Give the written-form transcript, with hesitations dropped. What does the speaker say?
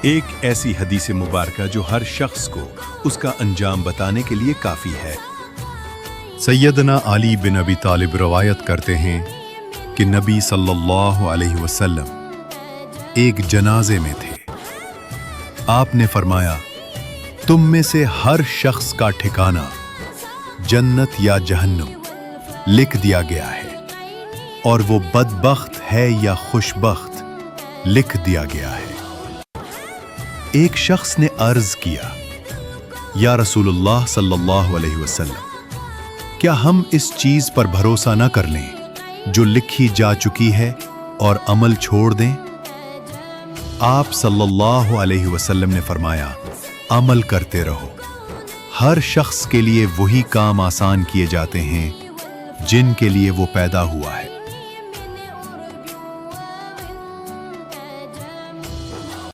ایک ایسی حدیث مبارکہ جو ہر شخص کو اس کا انجام بتانے کے لیے کافی ہے۔ سیدنا علی بن ابی طالب روایت کرتے ہیں کہ نبی صلی اللہ علیہ وسلم ایک جنازے میں تھے۔ آپ نے فرمایا، تم میں سے ہر شخص کا ٹھکانہ جنت یا جہنم لکھ دیا گیا ہے، اور وہ بدبخت ہے یا خوشبخت لکھ دیا گیا ہے۔ ایک شخص نے عرض کیا، یا رسول اللہ صلی اللہ علیہ وسلم، کیا ہم اس چیز پر بھروسہ نہ کر لیں جو لکھی جا چکی ہے اور عمل چھوڑ دیں؟ آپ صلی اللہ علیہ وسلم نے فرمایا، عمل کرتے رہو۔ ہر شخص کے لیے وہی کام آسان کیے جاتے ہیں جن کے لیے وہ پیدا ہوا ہے۔